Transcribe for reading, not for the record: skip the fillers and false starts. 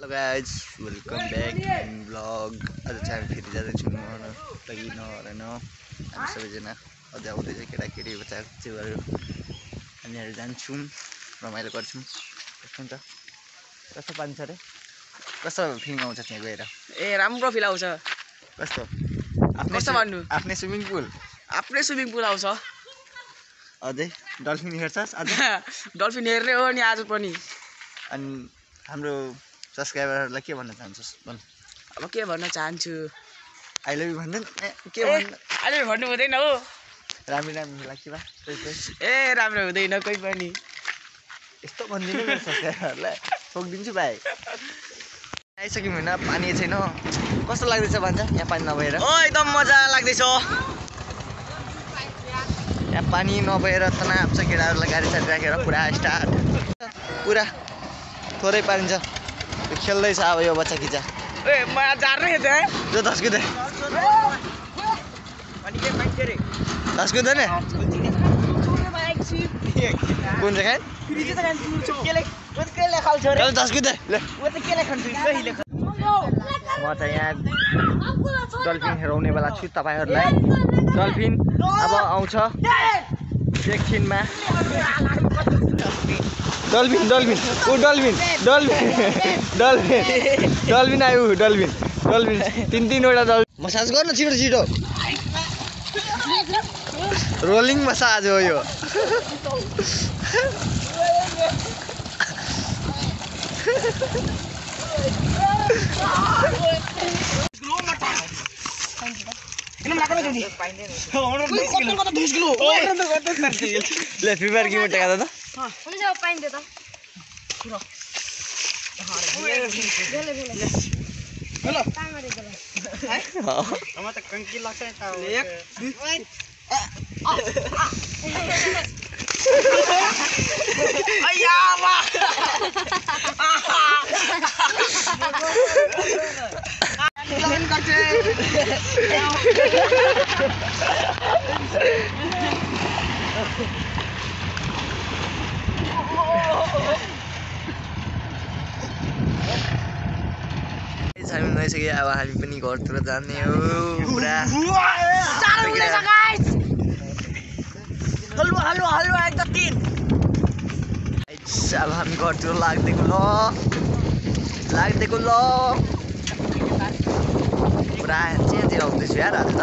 Hello guys, welcome back in vlog. आज चाहिँ हामी फेरि जाँदैछौँ लागि नहरान हामी सबैजना अझै आउँदैछ केटाकेटी बच्चाहरू हामीहरू जान्छौँ रमाइलो गर्छौँ। कस्तो हुन्छ कस्तो पानी छ रे कस्तो फिलिङ आउँछ त्यहाँ गएर ए राम्रो फिल आउँछ कस्तो कस्तो भन्नु आफ्नै स्विमिङ पुल आउँछ अझै डल्फिन हेर्छस् अझै डल्फिन हेर्ने हो नि आज पनि अनि हाम्रो सब्स्क्राइबरहरुलाई के भन्न चाहन्छस् भन अब के भन्न चाहन्छु आई लभ यु भन्दैन के भन्न अहिले भन्नु हुँदैन हो राम्रो लाग्छ बा ए राम्रो हुँदैन कोही पनि यस्तो भन्दिनु मेरो सब्स्क्राइबरहरुलाई ठोक्दिन्छु भाइ आइसक्यौँ हैन पानी छैन कस्तो लाग्दैछ भन्छ यहाँ पानी नभएर ओ एकदम मजा लाग्दैछ यहाँ पानी नभएर तनाव छ केटाहरुलाई गाडी साडी राखेर पुरा स्टार्ट पुरा थोरै पानी छ खेल्दैछ अब यो बच्चा खिचा ए म जार्ने हेर्दै जो धस्किँदै धस्किँदैन कुन चाहिँ धस्किँदै म त यहाँ डल्फिन हेराउने बेला छु तपाईहरुलाई डल्फिन अब आउँछ एकछिनमा डल्फिन आयो डल्फिन तीनवटा डल्फिन मसाज गर्न छिटो रोलिङ मसाज हो यो ले फिबर की मोटे का था हुन्छ पाइन्छ त हेलो तामारे गला है हम त कंकी लाग्छ त एक अय्या वा लोन काटे हामी नइसक्यो अब हामी पनि घरतिर जाने हो पुरा चाल हुँदैछ गाइस हलुवा एकदम तीन अब हामी घरतिर लाग्दैको ल पुरा चेन्ज आउँदैछु यार आज त